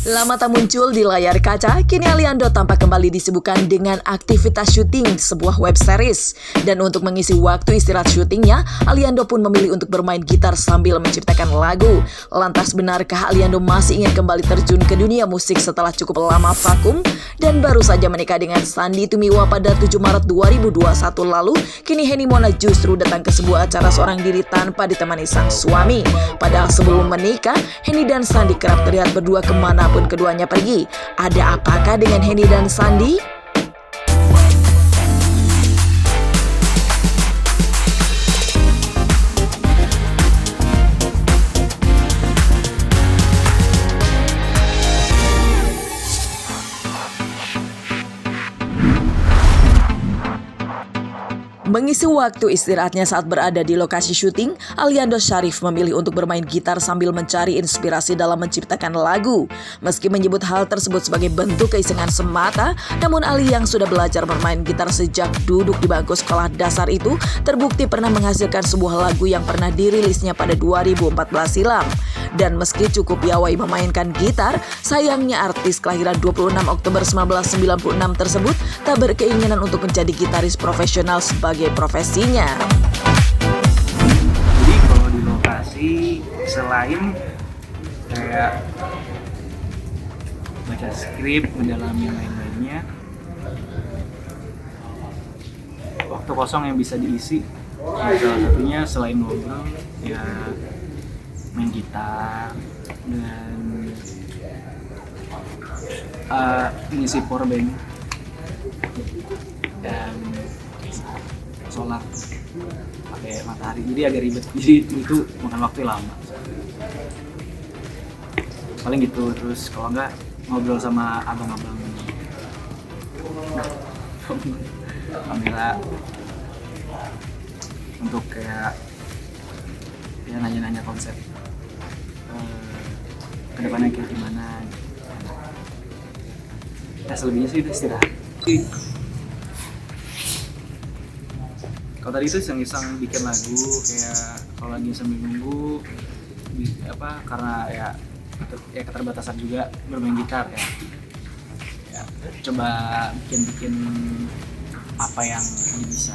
Lama tak muncul di layar kaca, kini Aliando tampak kembali disibukkan dengan aktivitas syuting sebuah web series. Dan untuk mengisi waktu istirahat syutingnya, Aliando pun memilih untuk bermain gitar sambil menciptakan lagu. Lantas benarkah Aliando masih ingin kembali terjun ke dunia musik setelah cukup lama vakum? Dan baru saja menikah dengan Sandy Tumiwa pada 7 Maret 2021 lalu, kini Henny Mona justru datang ke sebuah acara seorang diri tanpa ditemani sang suami. Padahal sebelum menikah, Henny dan Sandy kerap terlihat berdua kemanapun keduanya pergi. Ada apakah dengan Henny dan Sandy? Mengisi waktu istirahatnya saat berada di lokasi syuting, Aliando Syarif memilih untuk bermain gitar sambil mencari inspirasi dalam menciptakan lagu. Meski menyebut hal tersebut sebagai bentuk keisengan semata, namun Ali yang sudah belajar bermain gitar sejak duduk di bangku sekolah dasar itu terbukti pernah menghasilkan sebuah lagu yang pernah dirilisnya pada 2014 silam. Dan meski cukup piawai memainkan gitar, sayangnya artis kelahiran 26 Oktober 1996 tersebut tak berkeinginan untuk menjadi gitaris profesional sebagai profesinya. Jadi kalau di lokasi selain kayak baca skrip, mendalami yang lain-lainnya, waktu kosong yang bisa diisi salah satunya selain ngobrol ya main gitar dan ngisi powerbank dan sholat pakai matahari, jadi agak ribet, jadi itu makan waktu lama paling gitu. Terus kalau enggak ngobrol sama abang-abang kamera untuk kayak ya nanya-nanya konsep kedepannya kayak gimana. Ya selebihnya sih udah istirahat. Kalau tadi itu iseng-iseng bikin lagu kayak kalau lagi sambil nunggu karena ya keterbatasan juga bermain gitar ya coba bikin apa yang bisa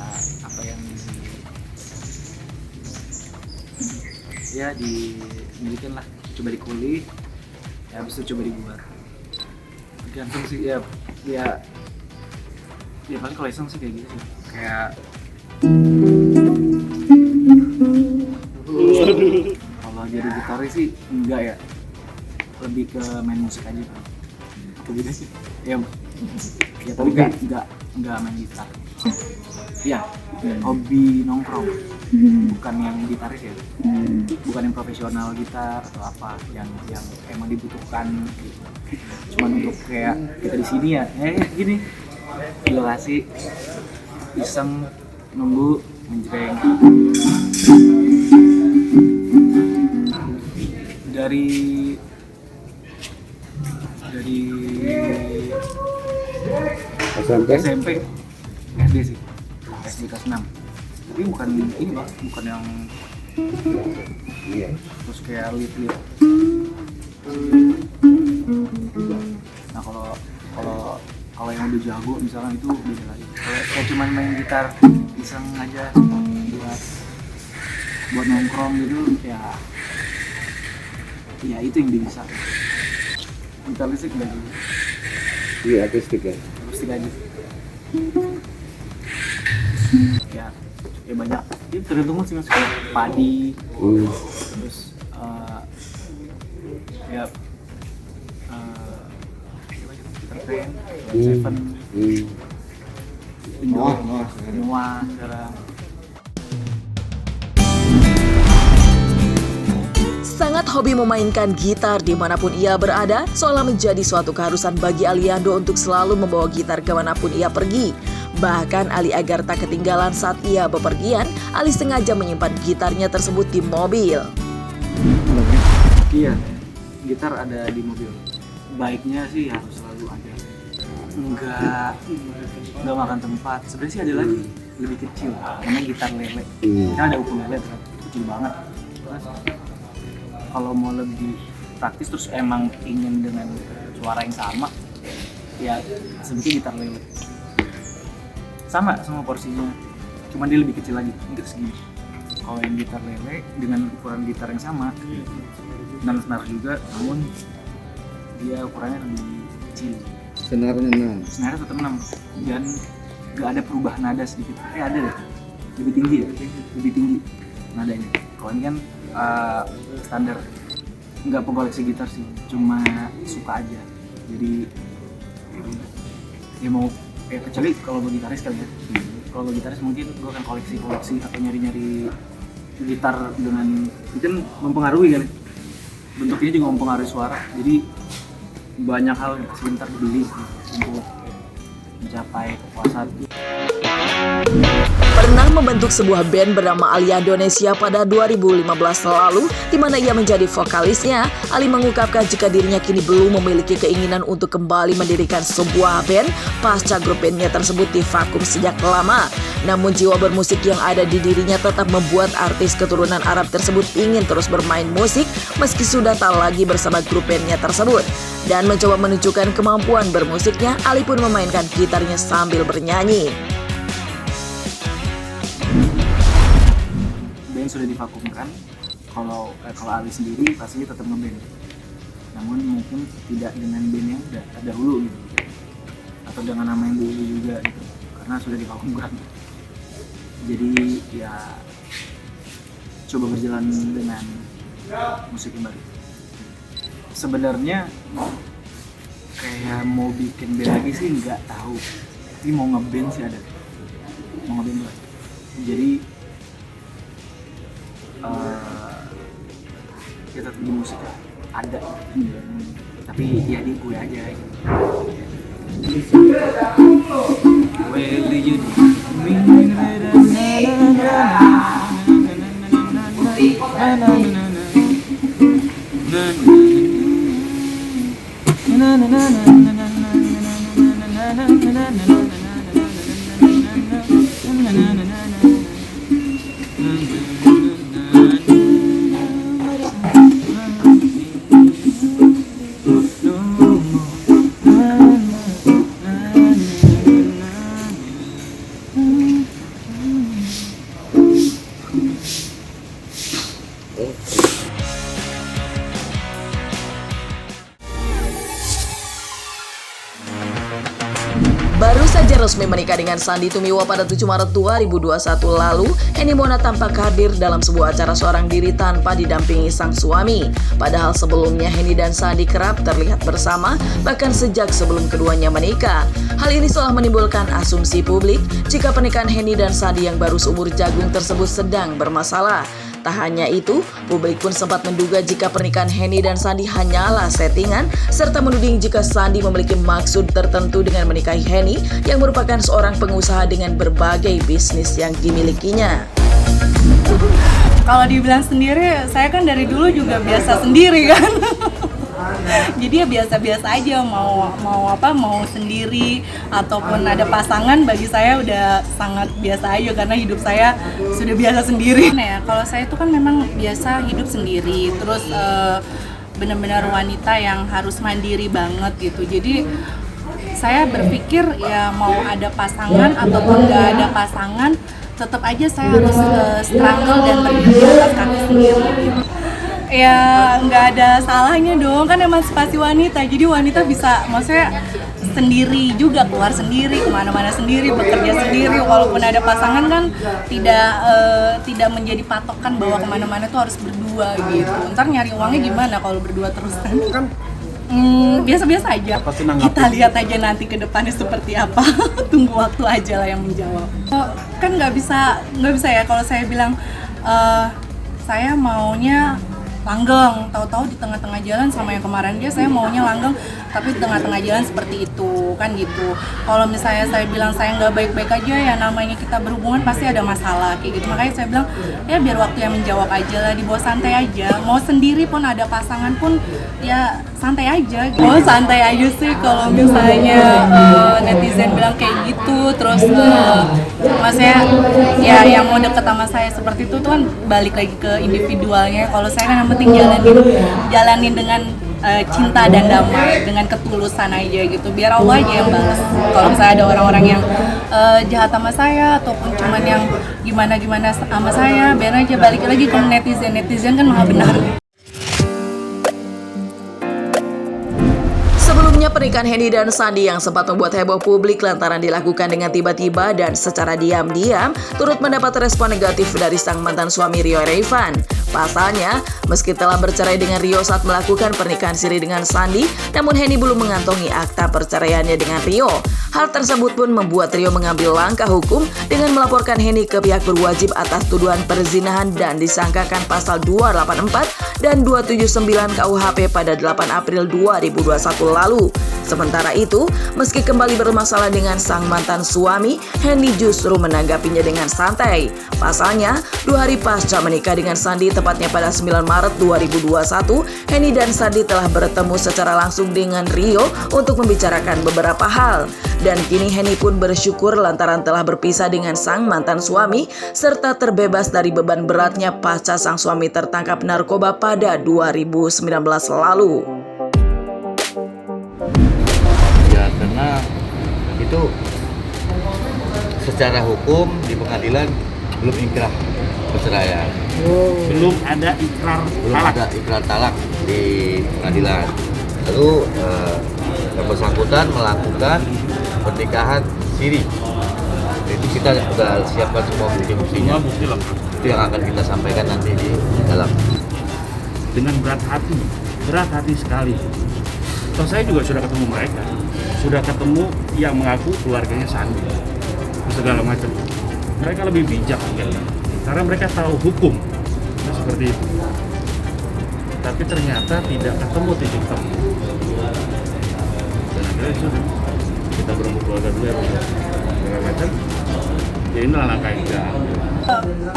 ya dibikin lah, coba dikulik ya habis itu coba dibuat gantung sih ya paling kalau iseng sih kayak gitu sih, kayak kalau jadi gitaris sih enggak ya, lebih ke main musik aja kan. Aku gitu sih. Ya tapi enggak main gitar. Ya, hobi nongkrong. Bukan yang gitaris ya. Bukan yang profesional gitar atau apa yang emang dibutuhkan gitu. Cuman untuk kayak kita di sini ya, gini. Di lokasi iseng nunggu menjreng. Dari SMP SD sih, SD kelas 6. Tapi bukan ini Bang, bukan yang terus kayak lead. Nah kalau yang udah jago misalnya itu beda lagi. Kalau kayak cuman main gitar iseng aja buat nongkrong gitu ya itu yang bisa. Gitar listrik enggak gitu. Iya, akustik aja. Ya banyak. Itu tergantung sih mas, padi. Terus Terpen, Seven, Noah sekarang. Sangat hobi memainkan gitar dimanapun ia berada, seolah menjadi suatu keharusan bagi Aliando untuk selalu membawa gitar kemanapun ia pergi. Bahkan Ali agar tak ketinggalan saat ia bepergian, Ali sengaja menyimpan gitarnya tersebut di mobil. Iya, gitar ada di mobil. Baiknya sih harus selalu ada. Enggak makan tempat. Sebenarnya sih ada lagi lebih kecil, namanya gitar lele. Kan ada ukulele kecil banget. Terus kalau mau lebih praktis terus emang ingin dengan suara yang sama, ya sebutnya gitar lele. Sama porsinya, cuma dia lebih kecil lagi, untuk segini. Kalau yang gitar lele dengan ukuran gitar yang sama, 6 senar juga, namun dia ukurannya lebih kecil. Senarnya 6. Senarnya tetap 6 dan nggak ada perubahan nada sedikit. Ada deh, lebih tinggi ya, lebih tinggi nadanya. Kalau ini kan standar, nggak pengoleksi gitar sih, cuma suka aja. Jadi ya mau kecuali kalau gue gitaris kali ya. Kalau gue gitaris mungkin gue akan koleksi atau nyari gitar dengan mungkin mempengaruhi kali. Bentuknya juga mempengaruhi suara. Jadi banyak hal yang sebentar dibeli untuk mencapai kepuasan. Pernah membentuk sebuah band bernama Ali Indonesia pada 2015 lalu, di mana ia menjadi vokalisnya. Ali mengungkapkan jika dirinya kini belum memiliki keinginan untuk kembali mendirikan sebuah band pasca grup bandnya tersebut divakum sejak lama. Namun jiwa bermusik yang ada di dirinya tetap membuat artis keturunan Arab tersebut ingin terus bermain musik meski sudah tak lagi bersama grup bandnya tersebut. Dan mencoba menunjukkan kemampuan bermusiknya, Ali pun memainkan gitarnya sambil bernyanyi. Band sudah divakumkan. Kalau Ali sendiri pastinya tetap ngeband, namun mungkin tidak dengan band yang dahulu gitu, atau dengan nama yang dulu juga gitu, karena sudah divakumkan. Jadi ya coba berjalan dengan musik yang baru. Sebenarnya kayak mau bikin band lagi sih nggak tahu, tapi mau ngeband sih ada, mau ngeband lagi. Jadi ya tetap di musik lah, ada, tapi ya di gue aja gitu. Well, you Baru saja resmi menikah dengan Sandy Tumiwa pada 7 Maret 2021 lalu, Henny Mona tampak hadir dalam sebuah acara seorang diri tanpa didampingi sang suami. Padahal sebelumnya Henny dan Sandy kerap terlihat bersama, bahkan sejak sebelum keduanya menikah. Hal ini setelah menimbulkan asumsi publik jika pernikahan Henny dan Sandy yang baru seumur jagung tersebut sedang bermasalah. Tak hanya itu, publik pun sempat menduga jika pernikahan Henny dan Sandy hanyalah settingan, serta menuding jika Sandy memiliki maksud tertentu dengan menikahi Henny yang merupakan seorang pengusaha dengan berbagai bisnis yang dimilikinya. Kalau dibilang sendiri, saya kan dari dulu juga biasa sendiri kan. Jadi ya biasa-biasa aja, mau sendiri ataupun ada pasangan, bagi saya udah sangat biasa aja karena hidup saya sudah biasa sendiri. Nah ya, kalau saya itu kan memang biasa hidup sendiri, terus benar-benar wanita yang harus mandiri banget gitu. Jadi saya berpikir ya mau ada pasangan ataupun nggak ada pasangan, tetap aja saya harus struggle dan berdiri atas kaki sendiri gitu. Ya nggak ada salahnya dong, kan emansipasi wanita, jadi wanita bisa maksudnya sendiri juga, keluar sendiri, kemana-mana sendiri, bekerja sendiri, walaupun ada pasangan kan tidak menjadi patokan bahwa kemana-mana tuh harus berdua gitu. Ntar nyari uangnya gimana kalau berdua terus kan? Biasa-biasa aja, kita lihat aja nanti ke depannya seperti apa. Tunggu waktu aja lah yang menjawab. Kan nggak bisa ya kalau saya bilang saya maunya langgeng, tahu-tahu di tengah-tengah jalan sama yang kemarin dia saya maunya langgeng, tapi di tengah-tengah jalan seperti itu kan gitu. Kalau misalnya saya bilang saya nggak baik-baik aja, ya namanya kita berhubungan pasti ada masalah kayak gitu. Makanya saya bilang ya biar waktu yang menjawab aja lah, dibawa santai aja. Mau sendiri pun ada pasangan pun ya santai aja. Oh santai aja sih kalau misalnya netizen bilang kayak gitu, terus maksudnya ya yang mau deket sama saya seperti itu tuh kan balik lagi ke individualnya. Kalau saya kan yang penting jalanin dengan cinta dan damai dengan ketulusan aja gitu, biar Allah aja yang balas. Kalau misalnya ada orang-orang yang jahat sama saya ataupun cuman yang gimana sama saya, biar aja balik lagi ke netizen kan maha benar. Sebelumnya pernikahan Henny dan Sandy yang sempat membuat heboh publik lantaran dilakukan dengan tiba-tiba dan secara diam-diam turut mendapat respon negatif dari sang mantan suami Rio Rayvan. Pasalnya, meski telah bercerai dengan Rio saat melakukan pernikahan siri dengan Sandy, namun Henny belum mengantongi akta perceraiannya dengan Rio. Hal tersebut pun membuat Rio mengambil langkah hukum dengan melaporkan Henny ke pihak berwajib atas tuduhan perzinahan dan disangkakan pasal 284 dan 279 KUHP pada 8 April 2021 lalu. Sementara itu, meski kembali bermasalah dengan sang mantan suami, Henny justru menanggapinya dengan santai. Pasalnya, 2 hari pasca menikah dengan Sandy, tepatnya pada 9 Maret 2021, Henny dan Sandy telah bertemu secara langsung dengan Rio untuk membicarakan beberapa hal. Dan kini Henny pun bersyukur lantaran telah berpisah dengan sang mantan suami, serta terbebas dari beban beratnya pasca sang suami tertangkap narkoba pada 2019 lalu. Ya karena itu secara hukum di pengadilan belum inkrah perceraian. Belum ada ikrar talak di pengadilan. Lalu yang bersangkutan melakukan pernikahan siri. Itu kita sudah siapkan semua bukti-buktinya. Bukti lengkap. Itu yang akan kita sampaikan nanti di dalam. Dengan berat hati sekali. Toh saya juga sudah ketemu mereka, sudah ketemu yang mengaku keluarganya Sandy, segala macam. Mereka lebih bijak mungkin, karena mereka tahu hukum, nah, seperti itu. Tapi ternyata tidak ketemu titik temu. Dan akhirnya sudah kita berembuk keluarga dulu ya, segala macam. Ya inilah langkah yang kita ambil.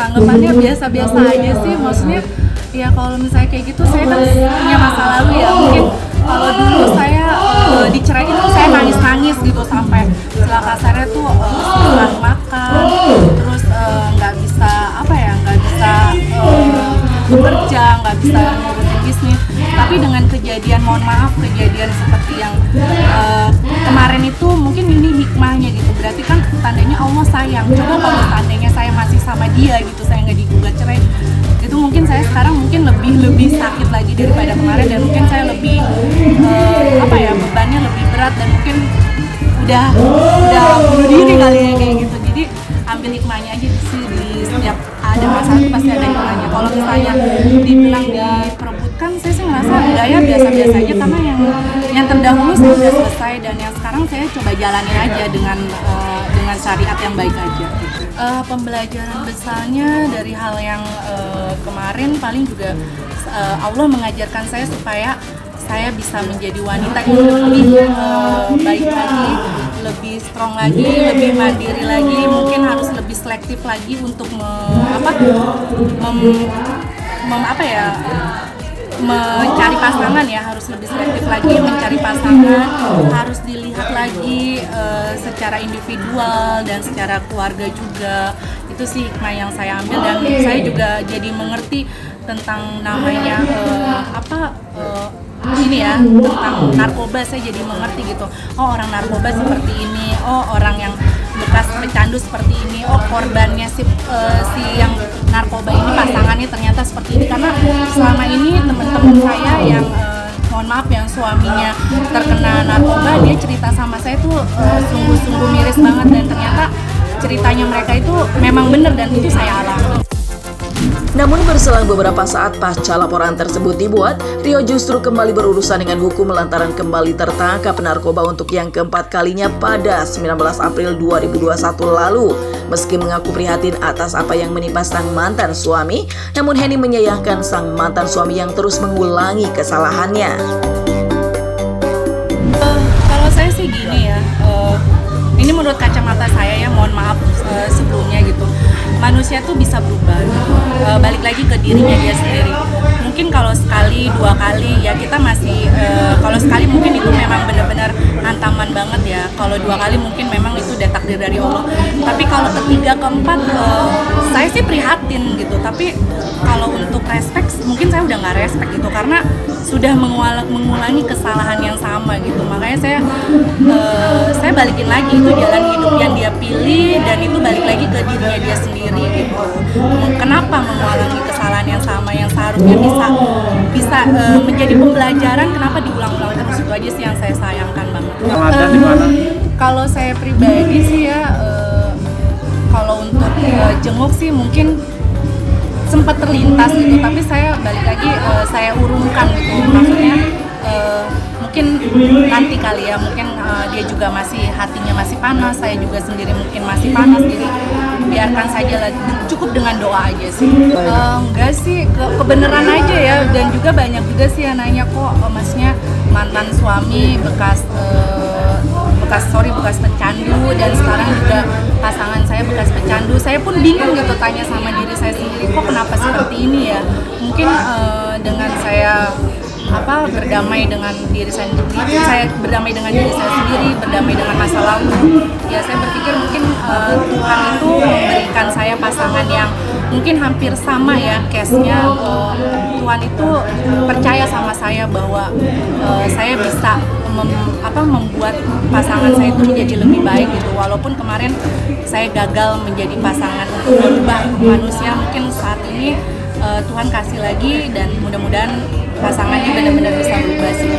Tanggapannya biasa-biasa aja sih, maksudnya ya kalau misalnya kayak gitu saya kan punya masa lalu ya, mungkin kalau dulu saya diceraiin tuh saya nangis-nangis gitu sampai istilah kasarnya tuh susah makan, terus nggak bisa bekerja, nggak bisa ngurusin bisnis. Tapi dengan kejadian, mohon maaf, kejadian seperti yang kemarin itu mungkin ini hikmahnya gitu, berarti kan tandanya Allah sayang. Coba kalau tandanya saya masih sama dia gitu, saya nggak digugat cerai, itu mungkin saya sekarang mungkin lebih sakit lagi daripada kemarin, dan mungkin saya lebih bebannya lebih berat, dan mungkin udah bunuh diri kali ya kayak gitu. Jadi ambil hikmahnya aja sih, di setiap ada masalah itu pasti ada hikmahnya. Kalau misalnya dibilang diperebutkan, saya sih ngerasa enggak ya, biasa-biasa aja, karena yang terdahulu saya udah selesai, dan yang sekarang saya coba jalanin aja dengan syariat yang baik aja. Pembelajaran besarnya dari hal yang kemarin paling juga Allah mengajarkan saya supaya saya bisa menjadi wanita yang lebih baik lagi, lebih strong lagi, lebih mandiri lagi, mungkin harus lebih selektif lagi untuk mencari pasangan ya, harus lebih selektif lagi mencari pasangan, harus dilihat lagi secara individual dan secara keluarga juga. Itu sih hikmah yang saya ambil, dan saya juga jadi mengerti tentang namanya tentang narkoba. Saya jadi mengerti gitu, oh orang narkoba seperti ini, oh orang yang bekas pecandu seperti ini, oh korbannya si yang narkoba ini pasangannya ternyata seperti ini. Karena selama ini teman-teman saya yang mohon maaf yang suaminya terkena narkoba, dia cerita sama saya tuh sungguh-sungguh miris banget, dan ternyata ceritanya mereka itu memang benar, dan itu saya alami. Namun berselang beberapa saat pasca laporan tersebut dibuat, Rio justru kembali berurusan dengan hukum lantaran kembali tertangkap narkoba untuk yang keempat kalinya pada 19 April 2021 lalu. Meski mengaku prihatin atas apa yang menimpa sang mantan suami, namun Henny menyayangkan sang mantan suami yang terus mengulangi kesalahannya. Kalau saya sih gini ya, ini menurut kacamata saya ya, mohon maaf sebelumnya gitu. Manusia tuh bisa berubah, balik lagi ke dirinya dia sendiri. Mungkin kalau sekali, 2 kali ya kita masih, kalau sekali mungkin itu memang benar-benar hantaman banget ya. kalau 2 kali mungkin memang itu udah takdir dari Allah. Tapi kalau ketiga keempat saya sih prihatin gitu. Tapi kalau untuk respect mungkin saya udah nggak respect gitu karena sudah mengulangi kesalahan yang sama gitu. Makanya saya balikin lagi, itu jalan hidup yang dia pilih dan itu balik lagi ke dirinya dia sendiri gitu. Kenapa mengulangi kesalahan yang sama yang seharusnya bisa menjadi pembelajaran, kenapa diulang-ulang terus? Itu aja sih yang saya sayangkan banget. Ramadan di mana? Kalau saya pribadi sih ya, kalau untuk jenguk sih mungkin sempat terlintas gitu, tapi saya balik lagi saya urungkan gitu, maksudnya mungkin nanti kali ya, mungkin dia juga hatinya masih panas, saya juga sendiri mungkin masih panas, jadi biarkan saja lah, cukup dengan doa aja sih. Enggak sih, kebenaran aja ya, dan juga banyak juga sih yang nanya kok maksudnya mantan suami bekas pecandu, dan sekarang juga pasangan saya bekas pecandu. Saya pun bingung gitu tanya sama diri saya sendiri, kok kenapa seperti ini ya? Mungkin dengan saya berdamai dengan diri saya sendiri, berdamai dengan diri saya sendiri, berdamai dengan masa lalu. Ya saya berpikir mungkin Tuhan itu memberikan saya pasangan yang mungkin hampir sama ya case-nya. Tuhan itu percaya sama saya bahwa saya bisa membuat pasangan saya itu menjadi lebih baik gitu. Walaupun kemarin saya gagal menjadi pasangan untuk merubah manusia, mungkin saat ini Tuhan kasih lagi dan mudah-mudahan pasangannya benar-benar bisa berubah sih.